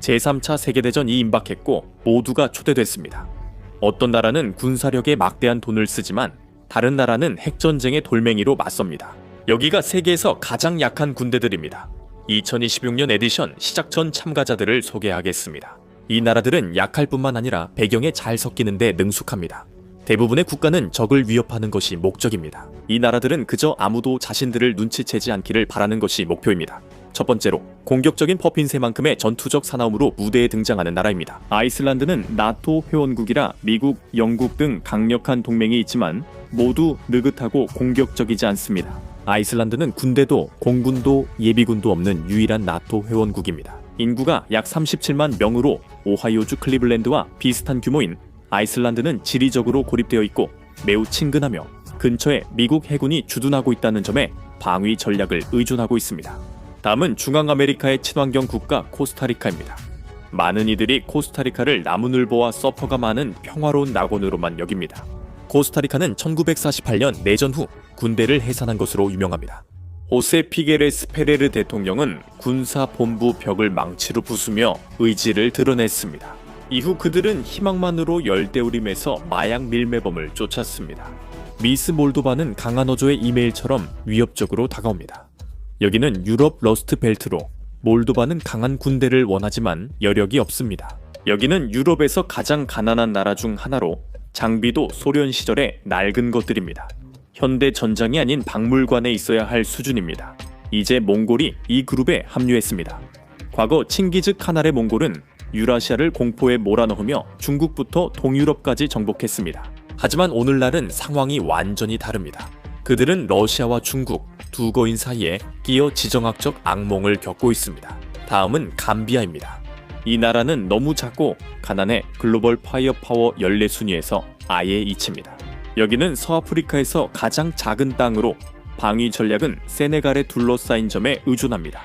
제3차 세계대전이 임박했고 모두가 초대됐습니다. 어떤 나라는 군사력에 막대한 돈을 쓰지만 다른 나라는 핵전쟁의 돌멩이로 맞섭니다. 여기가 세계에서 가장 약한 군대들입니다. 2026년 에디션 시작 전 참가자들을 소개하겠습니다. 이 나라들은 약할 뿐만 아니라 배경에 잘 섞이는 데 능숙합니다. 대부분의 국가는 적을 위협하는 것이 목적입니다. 이 나라들은 그저 아무도 자신들을 눈치채지 않기를 바라는 것이 목표입니다. 첫 번째로, 공격적인 퍼핀새만큼의 전투적 사나움으로 무대에 등장하는 나라입니다. 아이슬란드는 나토 회원국이라 미국, 영국 등 강력한 동맹이 있지만 모두 느긋하고 공격적이지 않습니다. 아이슬란드는 군대도 공군도 예비군도 없는 유일한 나토 회원국입니다. 인구가 약 37만 명으로 오하이오주 클리블랜드와 비슷한 규모인 아이슬란드는 지리적으로 고립되어 있고 매우 친근하며 근처에 미국 해군이 주둔하고 있다는 점에 방위 전략을 의존하고 있습니다. 다음은 중앙아메리카의 친환경 국가 코스타리카입니다. 많은 이들이 코스타리카를 나무늘보와 서퍼가 많은 평화로운 낙원으로만 여깁니다. 코스타리카는 1948년 내전 후 군대를 해산한 것으로 유명합니다. 호세 피게레스 페레르 대통령은 군사본부 벽을 망치로 부수며 의지를 드러냈습니다. 이후 그들은 희망만으로 열대우림에서 마약 밀매범을 쫓았습니다. 미스 몰도바는 강한 어조의 이메일처럼 위협적으로 다가옵니다. 여기는 유럽 러스트 벨트로 몰도바는 강한 군대를 원하지만 여력이 없습니다. 여기는 유럽에서 가장 가난한 나라 중 하나로 장비도 소련 시절의 낡은 것들입니다. 현대 전장이 아닌 박물관에 있어야 할 수준입니다. 이제 몽골이 이 그룹에 합류했습니다. 과거 칭기즈 칸알의 몽골은 유라시아를 공포에 몰아넣으며 중국부터 동유럽까지 정복했습니다. 하지만 오늘날은 상황이 완전히 다릅니다. 그들은 러시아와 중국 두 거인 사이에 끼어 지정학적 악몽을 겪고 있습니다. 다음은 감비아입니다. 이 나라는 너무 작고 가난해 글로벌 파이어파워 14순위에서 아예 이칩니다. 여기는 서아프리카에서 가장 작은 땅으로 방위 전략은 세네갈에 둘러싸인 점에 의존합니다.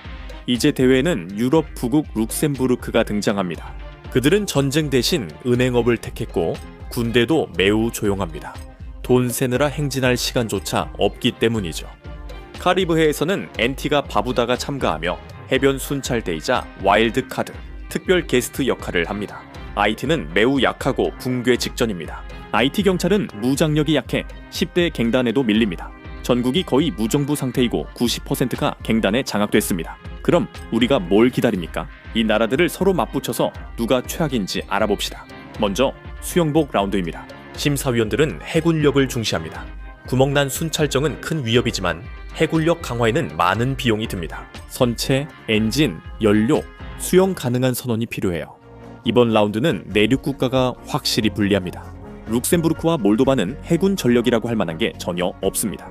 이제 대회에는 유럽 부국 룩셈부르크가 등장합니다. 그들은 전쟁 대신 은행업을 택했고 군대도 매우 조용합니다. 돈 세느라 행진할 시간조차 없기 때문이죠. 카리브해에서는 엔티가 바부다가 참가하며 해변 순찰대이자 와일드카드, 특별 게스트 역할을 합니다. 아이티는 매우 약하고 붕괴 직전입니다. 아이티 경찰은 무장력이 약해 10대 갱단에도 밀립니다. 전국이 거의 무정부 상태이고 90%가 갱단에 장악됐습니다. 그럼 우리가 뭘 기다립니까? 이 나라들을 서로 맞붙여서 누가 최악인지 알아봅시다. 먼저 수영복 라운드입니다. 심사위원들은 해군력을 중시합니다. 구멍난 순찰정은 큰 위협이지만 해군력 강화에는 많은 비용이 듭니다. 선체, 엔진, 연료, 수영 가능한 선원이 필요해요. 이번 라운드는 내륙 국가가 확실히 불리합니다. 룩셈부르크와 몰도바는 해군 전력이라고 할 만한 게 전혀 없습니다.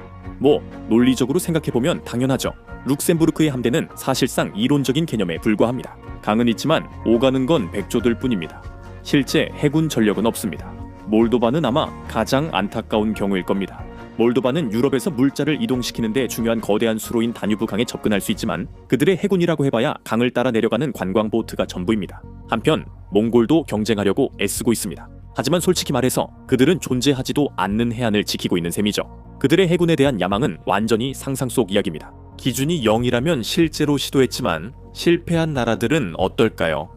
논리적으로 생각해보면 당연하죠. 룩셈부르크의 함대는 사실상 이론적인 개념에 불과합니다. 강은 있지만 오가는 건 백조들 뿐입니다. 실제 해군 전력은 없습니다. 몰도바는 아마 가장 안타까운 경우일 겁니다. 몰도바는 유럽에서 물자를 이동시키는 데 중요한 거대한 수로인 다뉴브 강에 접근할 수 있지만 그들의 해군이라고 해봐야 강을 따라 내려가는 관광 보트가 전부입니다. 한편 몽골도 경쟁하려고 애쓰고 있습니다. 하지만 솔직히 말해서 그들은 존재하지도 않는 해안을 지키고 있는 셈이죠. 그들의 해군에 대한 야망은 완전히 상상 속 이야기입니다. 기준이 0이라면 실제로 시도했지만 실패한 나라들은 어떨까요?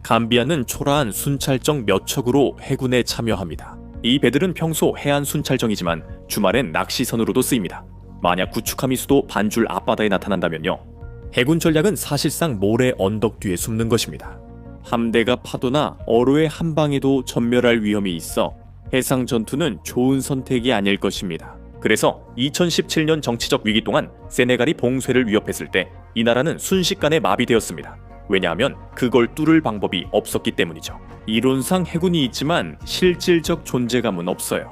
감비아는 초라한 순찰정 몇 척으로 해군에 참여합니다. 이 배들은 평소 해안 순찰정이지만 주말엔 낚시선으로도 쓰입니다. 만약 구축함이 수도 반줄 앞바다에 나타난다면요. 해군 전략은 사실상 모래 언덕 뒤에 숨는 것입니다. 함대가 파도나 어로의 한 방에도 전멸할 위험이 있어 해상 전투는 좋은 선택이 아닐 것입니다. 그래서 2017년 정치적 위기 동안 세네갈이 봉쇄를 위협했을 때 이 나라는 순식간에 마비되었습니다. 왜냐하면 그걸 뚫을 방법이 없었기 때문이죠. 이론상 해군이 있지만 실질적 존재감은 없어요.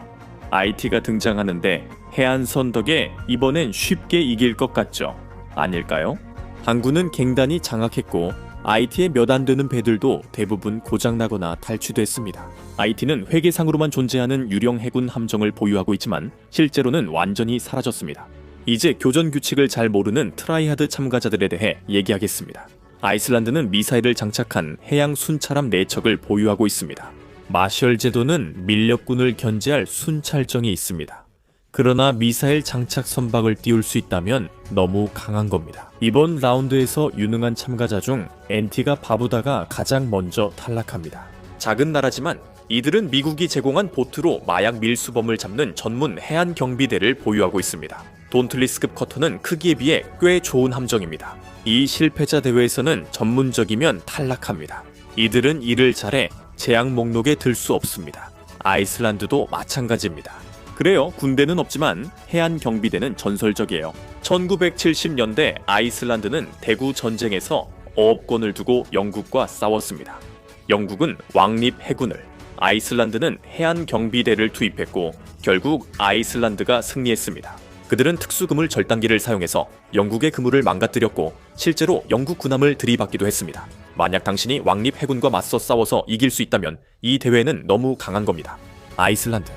IT가 등장하는데 해안선 덕에 이번엔 쉽게 이길 것 같죠? 아닐까요? 항구는 갱단이 장악했고 IT에 몇 안 되는 배들도 대부분 고장나거나 탈취됐습니다. IT는 회계상으로만 존재하는 유령 해군 함정을 보유하고 있지만 실제로는 완전히 사라졌습니다. 이제 교전 규칙을 잘 모르는 트라이하드 참가자들에 대해 얘기하겠습니다. 아이슬란드는 미사일을 장착한 해양 순찰함 4척을 보유하고 있습니다. 마셜 제도는 밀렵군을 견제할 순찰정이 있습니다. 그러나 미사일 장착 선박을 띄울 수 있다면 너무 강한 겁니다. 이번 라운드에서 유능한 참가자 중 NT가 바부다가 가장 먼저 탈락합니다. 작은 나라지만 이들은 미국이 제공한 보트로 마약 밀수범을 잡는 전문 해안 경비대를 보유하고 있습니다. 돈틀리스급 커터는 크기에 비해 꽤 좋은 함정입니다. 이 실패자 대회에서는 전문적이면 탈락합니다. 이들은 일을 잘해 제약 목록에 들 수 없습니다. 아이슬란드도 마찬가지입니다. 그래요, 군대는 없지만 해안 경비대는 전설적이에요. 1970년대 아이슬란드는 대구 전쟁에서 어업권을 두고 영국과 싸웠습니다. 영국은 왕립 해군을, 아이슬란드는 해안 경비대를 투입했고 결국 아이슬란드가 승리했습니다. 그들은 특수그물 절단기를 사용해서 영국의 그물을 망가뜨렸고 실제로 영국 군함을 들이받기도 했습니다. 만약 당신이 왕립 해군과 맞서 싸워서 이길 수 있다면 이 대회는 너무 강한 겁니다. 아이슬란드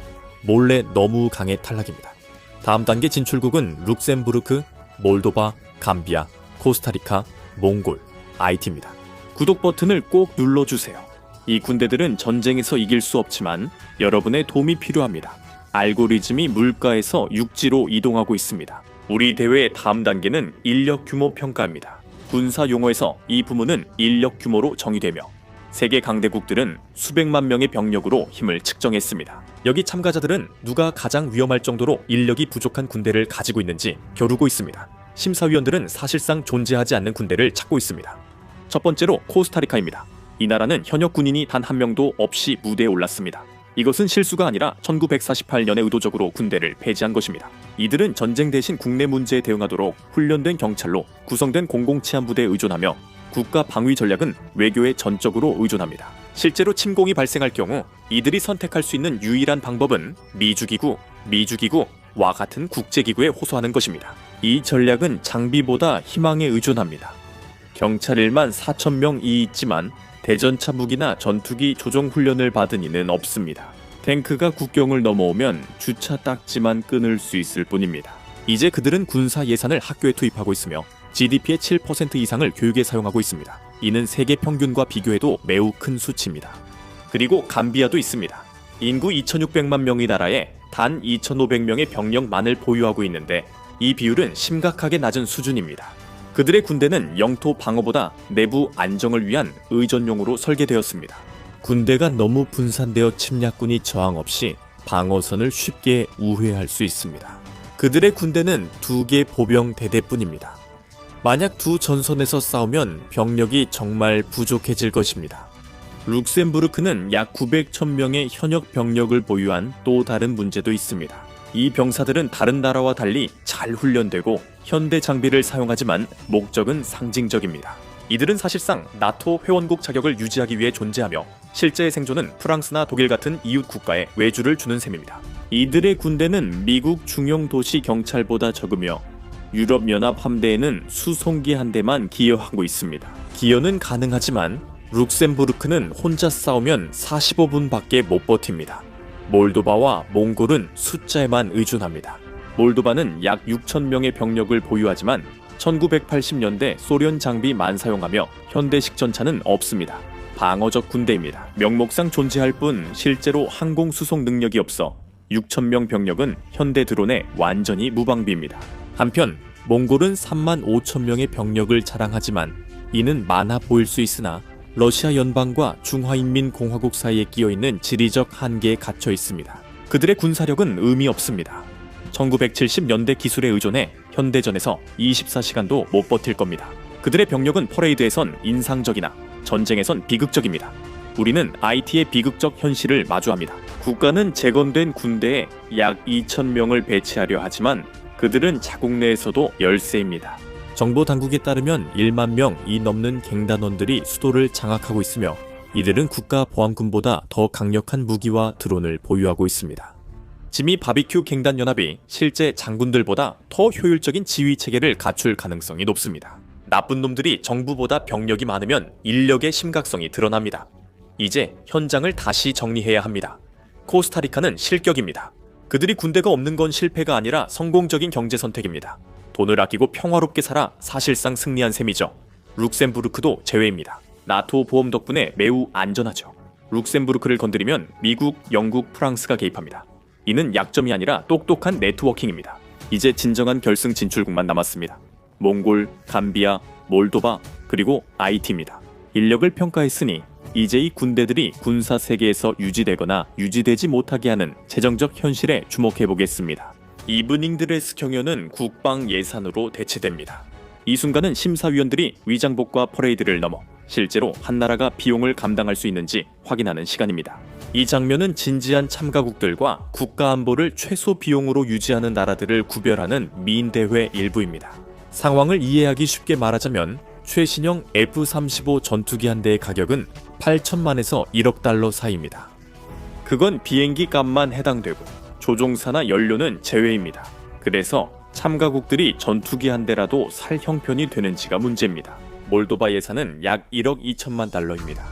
몰래 너무 강해 탈락입니다. 다음 단계 진출국은 룩셈부르크, 몰도바, 감비아, 코스타리카, 몽골, 아이티입니다. 구독 버튼을 꼭 눌러주세요. 이 군대들은 전쟁에서 이길 수 없지만 여러분의 도움이 필요합니다. 알고리즘이 물가에서 육지로 이동하고 있습니다. 우리 대회의 다음 단계는 인력 규모 평가입니다. 군사 용어에서 이 부문은 인력 규모로 정의되며 세계 강대국들은 수백만 명의 병력으로 힘을 측정했습니다. 여기 참가자들은 누가 가장 위험할 정도로 인력이 부족한 군대를 가지고 있는지 겨루고 있습니다. 심사위원들은 사실상 존재하지 않는 군대를 찾고 있습니다. 첫 번째로 코스타리카입니다. 이 나라는 현역 군인이 단 한 명도 없이 무대에 올랐습니다. 이것은 실수가 아니라 1948년에 의도적으로 군대를 폐지한 것입니다. 이들은 전쟁 대신 국내 문제에 대응하도록 훈련된 경찰로 구성된 공공치안부대에 의존하며 국가 방위 전략은 외교에 전적으로 의존합니다. 실제로 침공이 발생할 경우 이들이 선택할 수 있는 유일한 방법은 미주기구와 같은 국제기구에 호소하는 것입니다. 이 전략은 장비보다 희망에 의존합니다. 경찰 1만 4,000명이 있지만 대전차 무기나 전투기 조종 훈련을 받은 이는 없습니다. 탱크가 국경을 넘어오면 주차 딱지만 끊을 수 있을 뿐입니다. 이제 그들은 군사 예산을 학교에 투입하고 있으며 GDP의 7% 이상을 교육에 사용하고 있습니다. 이는 세계 평균과 비교해도 매우 큰 수치입니다. 그리고 감비아도 있습니다. 인구 2,600만 명의 나라에 단 2,500명의 병력만을 보유하고 있는데 이 비율은 심각하게 낮은 수준입니다. 그들의 군대는 영토 방어보다 내부 안정을 위한 의전용으로 설계되었습니다. 군대가 너무 분산되어 침략군이 저항 없이 방어선을 쉽게 우회할 수 있습니다. 그들의 군대는 2개 보병 대대뿐입니다. 만약 두 전선에서 싸우면 병력이 정말 부족해질 것입니다. 룩셈부르크는 약 900,000명의 현역 병력을 보유한 또 다른 문제도 있습니다. 이 병사들은 다른 나라와 달리 잘 훈련되고 현대 장비를 사용하지만 목적은 상징적입니다. 이들은 사실상 나토 회원국 자격을 유지하기 위해 존재하며 실제의 생존은 프랑스나 독일 같은 이웃 국가에 외주를 주는 셈입니다. 이들의 군대는 미국 중형 도시 경찰보다 적으며 유럽연합 함대에는 수송기 한 대만 기여하고 있습니다. 기여는 가능하지만 룩셈부르크는 혼자 싸우면 45분밖에 못 버팁니다. 몰도바와 몽골은 숫자에만 의존합니다. 몰도바는 약 6,000명의 병력을 보유하지만 1980년대 소련 장비만 사용하며 현대식 전차는 없습니다. 방어적 군대입니다. 명목상 존재할 뿐 실제로 항공 수송 능력이 없어 6,000명 병력은 현대 드론에 완전히 무방비입니다. 한편 몽골은 35,000명의 병력을 자랑하지만 이는 많아 보일 수 있으나 러시아 연방과 중화인민공화국 사이에 끼어있는 지리적 한계에 갇혀 있습니다. 그들의 군사력은 의미 없습니다. 1970년대 기술에 의존해 현대전에서 24시간도 못 버틸 겁니다. 그들의 병력은 퍼레이드에선 인상적이나 전쟁에선 비극적입니다. 우리는 IT의 비극적 현실을 마주합니다. 국가는 재건된 군대에 약 2,000명을 배치하려 하지만 그들은 자국 내에서도 열세입니다. 정보 당국에 따르면 1만 명이 넘는 갱단원들이 수도를 장악하고 있으며 이들은 국가보안군보다 더 강력한 무기와 드론을 보유하고 있습니다. 지미 바비큐 갱단연합이 실제 장군들보다 더 효율적인 지휘체계를 갖출 가능성이 높습니다. 나쁜 놈들이 정부보다 병력이 많으면 인력의 심각성이 드러납니다. 이제 현장을 다시 정리해야 합니다. 코스타리카는 실격입니다. 그들이 군대가 없는 건 실패가 아니라 성공적인 경제 선택입니다. 돈을 아끼고 평화롭게 살아 사실상 승리한 셈이죠. 룩셈부르크도 제외입니다. 나토 보험 덕분에 매우 안전하죠. 룩셈부르크를 건드리면 미국, 영국, 프랑스가 개입합니다. 이는 약점이 아니라 똑똑한 네트워킹입니다. 이제 진정한 결승 진출국만 남았습니다. 몽골, 감비아, 몰도바, 그리고 IT입니다. 인력을 평가했으니 이제 이 군대들이 군사 세계에서 유지되거나 유지되지 못하게 하는 재정적 현실에 주목해보겠습니다. 이브닝 드레스 경연은 국방 예산으로 대체됩니다. 이 순간은 심사위원들이 위장복과 퍼레이드를 넘어 실제로 한 나라가 비용을 감당할 수 있는지 확인하는 시간입니다. 이 장면은 진지한 참가국들과 국가안보를 최소 비용으로 유지하는 나라들을 구별하는 미인대회 일부입니다. 상황을 이해하기 쉽게 말하자면 최신형 F-35 전투기 한 대의 가격은 8천만에서 1억 달러 사이입니다. 그건 비행기 값만 해당되고 조종사나 연료는 제외입니다. 그래서 참가국들이 전투기 한 대라도 살 형편이 되는지가 문제입니다. 몰도바 예산은 약 1억 2천만 달러입니다.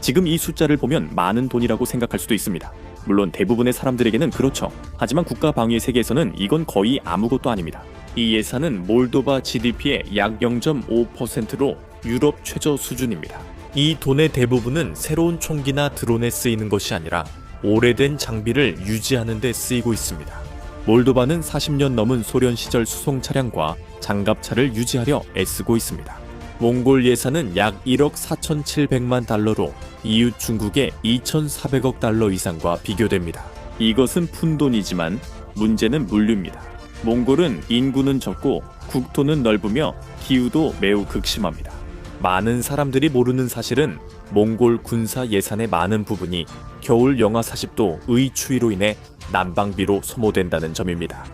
지금 이 숫자를 보면 많은 돈이라고 생각할 수도 있습니다. 물론 대부분의 사람들에게는 그렇죠. 하지만 국가 방위 세계에서는 이건 거의 아무것도 아닙니다. 이 예산은 몰도바 GDP의 약 0.5%로 유럽 최저 수준입니다. 이 돈의 대부분은 새로운 총기나 드론에 쓰이는 것이 아니라 오래된 장비를 유지하는 데 쓰이고 있습니다. 몰도바는 40년 넘은 소련 시절 수송 차량과 장갑차를 유지하려 애쓰고 있습니다. 몽골 예산은 약 1억 4,700만 달러로 이웃 중국의 2,400억 달러 이상과 비교됩니다. 이것은 푼돈이지만 문제는 물류입니다. 몽골은 인구는 적고 국토는 넓으며 기후도 매우 극심합니다. 많은 사람들이 모르는 사실은 몽골 군사 예산의 많은 부분이 겨울 영하 40도의 추위로 인해 난방비로 소모된다는 점입니다.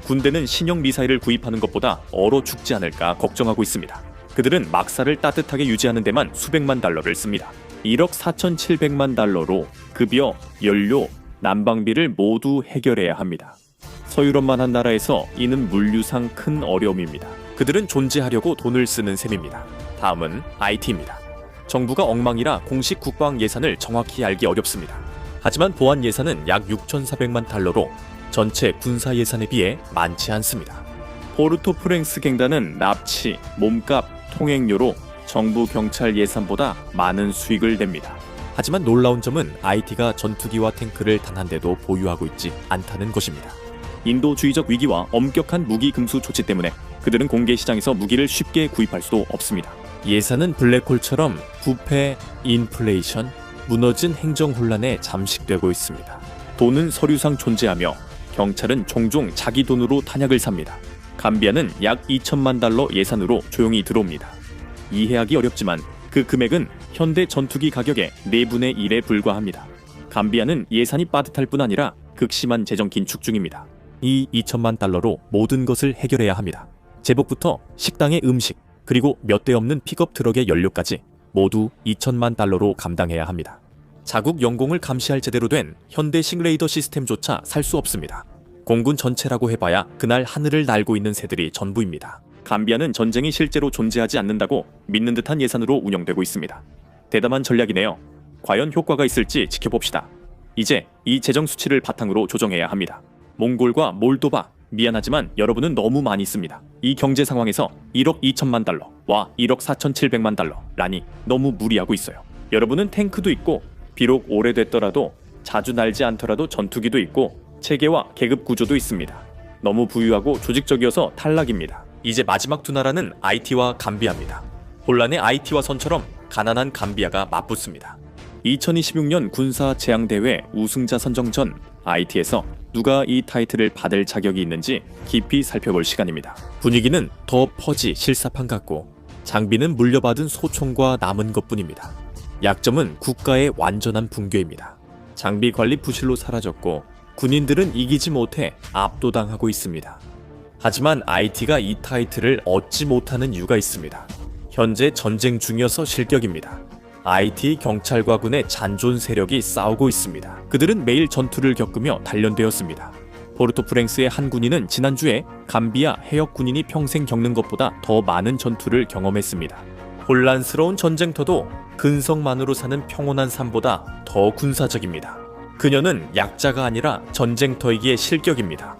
군대는 신형 미사일을 구입하는 것보다 얼어 죽지 않을까 걱정하고 있습니다. 그들은 막사를 따뜻하게 유지하는 데만 수백만 달러를 씁니다. 1억 4,700만 달러로 급여, 연료, 난방비를 모두 해결해야 합니다. 서유럽만 한 나라에서 이는 물류상 큰 어려움입니다. 그들은 존재하려고 돈을 쓰는 셈입니다. 다음은 IT입니다. 정부가 엉망이라 공식 국방 예산을 정확히 알기 어렵습니다. 하지만 보안 예산은 약 6,400만 달러로 전체 군사 예산에 비해 많지 않습니다. 포르토프랭스 갱단은 납치, 몸값, 통행료로 정부 경찰 예산보다 많은 수익을 냅니다. 하지만 놀라운 점은 IT가 전투기와 탱크를 단 한 대도 보유하고 있지 않다는 것입니다. 인도주의적 위기와 엄격한 무기 금수 조치 때문에 그들은 공개 시장에서 무기를 쉽게 구입할 수도 없습니다. 예산은 블랙홀처럼 부패, 인플레이션, 무너진 행정 혼란에 잠식되고 있습니다. 돈은 서류상 존재하며 경찰은 종종 자기 돈으로 탄약을 삽니다. 감비아는 약 2천만 달러 예산으로 조용히 들어옵니다. 이해하기 어렵지만 그 금액은 현대 전투기 가격의 4분의 1에 불과합니다. 감비아는 예산이 빠듯할 뿐 아니라 극심한 재정 긴축 중입니다. 이 2천만 달러로 모든 것을 해결해야 합니다. 제복부터 식당의 음식, 그리고 몇 대 없는 픽업 트럭의 연료까지 모두 2천만 달러로 감당해야 합니다. 자국 영공을 감시할 제대로 된 현대식 레이더 시스템조차 살 수 없습니다. 공군 전체라고 해봐야 그날 하늘을 날고 있는 새들이 전부입니다. 감비아는 전쟁이 실제로 존재하지 않는다고 믿는 듯한 예산으로 운영되고 있습니다. 대담한 전략이네요. 과연 효과가 있을지 지켜봅시다. 이제 이 재정 수치를 바탕으로 조정해야 합니다. 몽골과 몰도바, 미안하지만 여러분은 너무 많이 씁니다. 이 경제 상황에서 1억 2천만 달러와 1억 4,700만 달러라니 너무 무리하고 있어요. 여러분은 탱크도 있고 비록 오래됐더라도 자주 날지 않더라도 전투기도 있고 체계와 계급 구조도 있습니다. 너무 부유하고 조직적이어서 탈락입니다. 이제 마지막 두 나라는 IT와 감비아입니다. 혼란의 IT와 선처럼 가난한 감비아가 맞붙습니다. 2026년 군사 재앙대회 우승자 선정 전 IT에서 누가 이 타이틀을 받을 자격이 있는지 깊이 살펴볼 시간입니다. 분위기는 더 퍼지 실사판 같고 장비는 물려받은 소총과 남은 것뿐입니다. 약점은 국가의 완전한 붕괴입니다. 장비 관리 부실로 사라졌고 군인들은 이기지 못해 압도당하고 있습니다. 하지만 IT가 이 타이틀을 얻지 못하는 이유가 있습니다. 현재 전쟁 중이어서 실격입니다. IT 경찰과 군의 잔존 세력이 싸우고 있습니다. 그들은 매일 전투를 겪으며 단련되었습니다. 포르토프랭스의 한 군인은 지난주에 감비아 해역 군인이 평생 겪는 것보다 더 많은 전투를 경험했습니다. 혼란스러운 전쟁터도 근성만으로 사는 평온한 삶보다 더 군사적입니다. 그녀는 약자가 아니라 전쟁터이기에 실격입니다.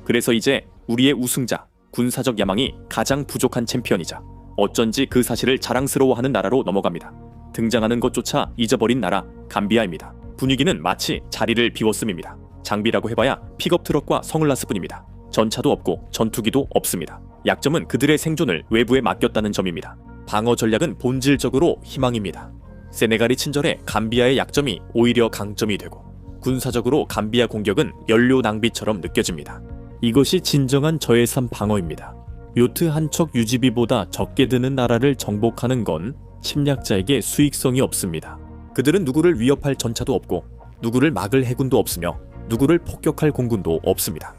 그래서 이제 우리의 우승자, 군사적 야망이 가장 부족한 챔피언이자 어쩐지 그 사실을 자랑스러워하는 나라로 넘어갑니다. 등장하는 것조차 잊어버린 나라 감비아입니다. 분위기는 마치 자리를 비웠음입니다. 장비라고 해봐야 픽업 트럭과 성을라스뿐입니다. 전차도 없고 전투기도 없습니다. 약점은 그들의 생존을 외부에 맡겼다는 점입니다. 방어 전략은 본질적으로 희망입니다. 세네갈이 친절해 감비아의 약점이 오히려 강점이 되고 군사적으로 감비아 공격은 연료 낭비처럼 느껴집니다. 이것이 진정한 저예산 방어입니다. 요트 한 척 유지비보다 적게 드는 나라를 정복하는 건 침략자에게 수익성이 없습니다. 그들은 누구를 위협할 전차도 없고 누구를 막을 해군도 없으며 누구를 폭격할 공군도 없습니다.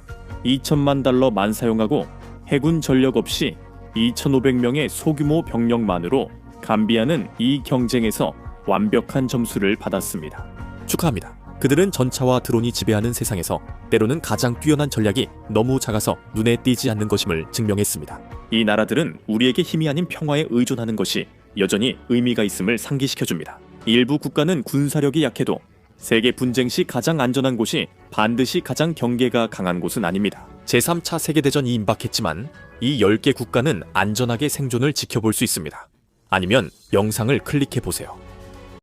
2천만 달러만 사용하고 해군 전력 없이 2,500명의 소규모 병력만으로 감비아는 이 경쟁에서 완벽한 점수를 받았습니다. 축하합니다. 그들은 전차와 드론이 지배하는 세상에서 때로는 가장 뛰어난 전략이 너무 작아서 눈에 띄지 않는 것임을 증명했습니다. 이 나라들은 우리에게 힘이 아닌 평화에 의존하는 것이 여전히 의미가 있음을 상기시켜줍니다. 일부 국가는 군사력이 약해도 세계 분쟁 시 가장 안전한 곳이 반드시 가장 경계가 강한 곳은 아닙니다. 제3차 세계대전이 임박했지만 이 10개 국가는 안전하게 생존을 지켜볼 수 있습니다. 아니면 영상을 클릭해보세요.